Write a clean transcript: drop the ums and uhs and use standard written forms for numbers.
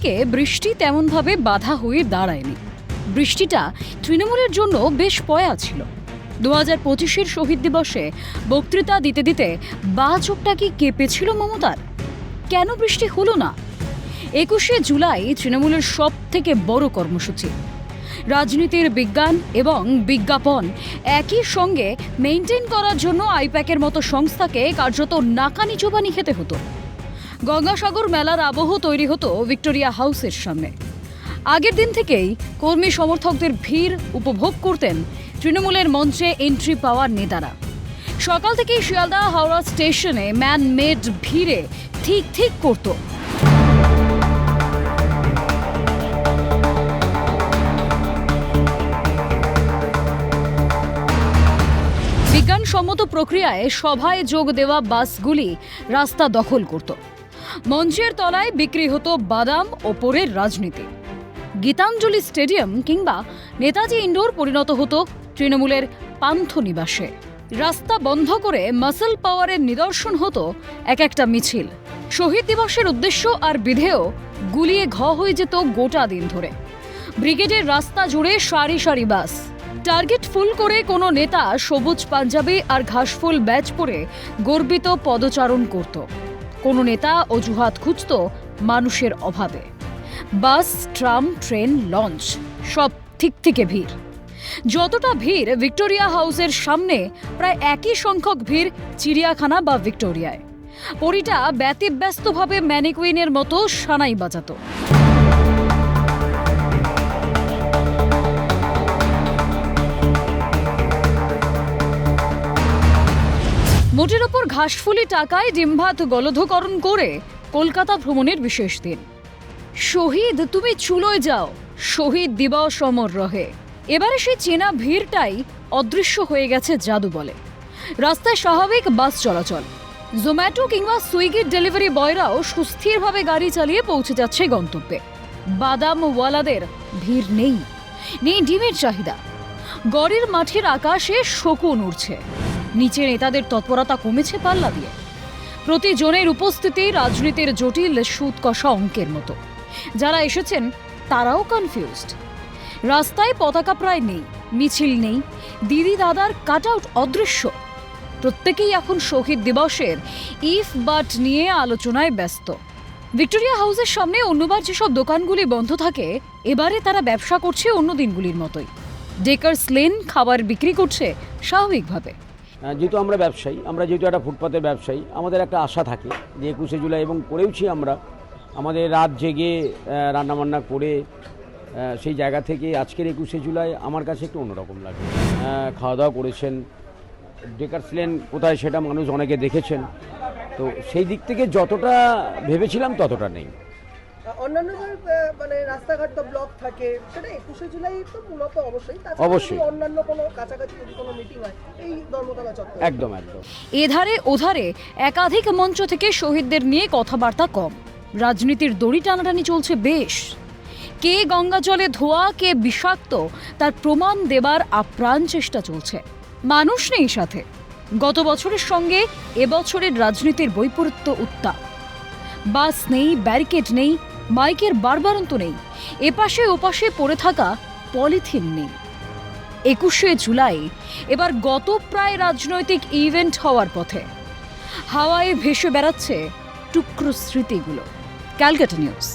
দিকে বৃষ্টি তেমনভাবে বাধা হয়ে দাঁড়ায়নি। বৃষ্টিটা তৃণমূলের জন্য বেশ পয়া ছিল। 2025-এর শহীদ দিবসে বক্তৃতা দিতে দিতে বা চোখটা কি কেঁপেছিল মমতার? কেন বৃষ্টি হলো না? 21শে জুলাই তৃণমূলের সব থেকে বড় কর্মসূচি। রাজনীতির বিজ্ঞান এবং বিজ্ঞাপন একই সঙ্গে মেইনটেইন করার জন্য আইপ্যাকের মতো সংস্থাকে কার্যত নাকানি চোবানি খেতে হতো। গঙ্গাসাগর মেলার আবহ তৈরি হতো ভিক্টোরিয়া হাউসের সামনে। আগের দিন থেকেই কর্মী সমর্থকদের ভিড় উপভোগ করতেন তৃণমূলের মঞ্চে এন্ট্রি পাওয়ার নেতারা। সকাল থেকেই শিয়ালদা হাওড়া স্টেশনে ম্যান মেড ভিড়ে ঠিক করত। বিজ্ঞানসম্মত প্রক্রিয়ায় সভায় যোগ দেওয়া বাসগুলি রাস্তা দখল করত। মঞ্চের তলায় বিক্রি হতো বাদাম ওপরের রাজনীতি। গীতাঞ্জলি স্টেডিয়াম কিংবা নেতাজি ইন্ডোর পরিণত হতো তৃণমূলের পান্থনিবাসে। রাস্তা বন্ধ করে মাসল পাওয়ারের নিদর্শন হতো এক একটা মিছিল। শহীদ দিবসের উদ্দেশ্য আর বিধেয় গুলিয়ে হয়ে যেত গোটা দিন ধরে। ব্রিগেডের রাস্তা জুড়ে সারি সারি বাস। টার্গেট ফুল করে কোনো নেতা সবুজ পাঞ্জাবি আর ঘাসফুল ব্যাজ পরে গর্বিত পদচারণ করত। কোনো নেতা অজুহাত খুঁজত মানুষের অভাবে। বাস, ট্রাম, ট্রেন, লঞ্চ সব থেকে ভিড়। যতটা ভিড় ভিক্টোরিয়া হাউসের সামনে, প্রায় একই সংখ্যক ভিড় চিড়িয়াখানা বা ভিক্টোরিয়ায়। পরিটা ব্যতিব্যস্তভাবে ম্যানিকুইনের মতো সানাই বাজাত। মোটের ওপর ঘাসফুলি টাকায় ডিমভাত গলধকরণ করে কলকাতা ভ্রমণের বিশেষ দিন। শহীদ তুমি চুলোয় যাও, শহীদ দিবস অমর রহে। এবারে সেই চেনা ভিড়টাই অদৃশ্য হয়ে গেছে জাদু বলে। রাস্তায় স্বাভাবিক বাস চলাচল। জোম্যাটো কিংবা সুইগির ডেলিভারি বয়রাও সুস্থিরভাবে গাড়ি চালিয়ে পৌঁছে যাচ্ছে গন্তব্যে। বাদামওয়ালাদের ভিড় নেই ডিমের চাহিদা। গড়ের মাঠের আকাশে শকুন উড়ছে। নিচে নেতাদের তৎপরতা কমেছে পাল্লা দিয়ে। প্রতিজনের উপস্থিতি রাজনীতির জটিল সুদ কষা অঙ্কের মতো। যারা এসেছেন তারাও কনফিউজড। রাস্তায় পতাকা প্রায় নেই, মিছিল নেই, দিদি দাদার কাটআউট অদৃশ্য। প্রত্যেকেই এখন শহীদ দিবসের ইফ বাট নিয়ে আলোচনায় ব্যস্ত। ভিক্টোরিয়া হাউসের সামনে অন্যবার যেসব দোকানগুলি বন্ধ থাকে, এবারে তারা ব্যবসা করছে অন্য দিনগুলির মতোই। ডেকার্স লেন খাবার বিক্রি করছে স্বাভাবিকভাবে। যেহেতু আমরা ব্যবসায়ী, আমরা যেহেতু একটা ফুটপাতের ব্যবসায়ী, আমাদের একটা আশা থাকে যে 21শে জুলাই, এবং করেওছি আমরা। আমাদের রাত জেগে রান্নাবান্না করে সেই জায়গা থেকে আজকের 21শে জুলাই আমার কাছে একটু অন্যরকম লাগে। খাওয়া দাওয়া করেছেন, ডেকার্স লেন কোথায় সেটা মানুষ অনেকে দেখেছেন। তো সেই দিক থেকে যতটা ভেবেছিলাম ততটা নেই। অন্যান্য মানে রাস্তাঘাট তো ব্লক থাকে, সেটা 21শে জুলাই তো মূলত অবশ্যই অন্যান্য কোনো কাছাকাছি যদি কোনো মিটিং হয় এই ধর্মতলা চত্বরে একদম এধারে ওধারে একাধিক মঞ্চ থেকে শহীদদের নিয়ে কথাবার্তা কম। রাজনীতির দড়ি টানাটানি চলছে বেশ। কে গঙ্গা জলে ধোয়া, কে বিষাক্ত তার প্রমাণ দেবার আপ্রাণ চেষ্টা চলছে। মানুষ নেই সাথে। গত বছরের সঙ্গে এবছরের রাজনীতির বৈপরীত্য উত্তাপ। বাস নেই, ব্যারিকেড নেই, মাইকের বারবারন্ত নেই, এপাশে ওপাশে পড়ে থাকা পলিথিন নেই। 21শে জুলাই এবার গত প্রায় রাজনৈতিক ইভেন্ট হওয়ার পথে। হাওয়ায় ভেসে বেড়াচ্ছে টুকরো স্মৃতিগুলো। ক্যালকাটা নিউজ।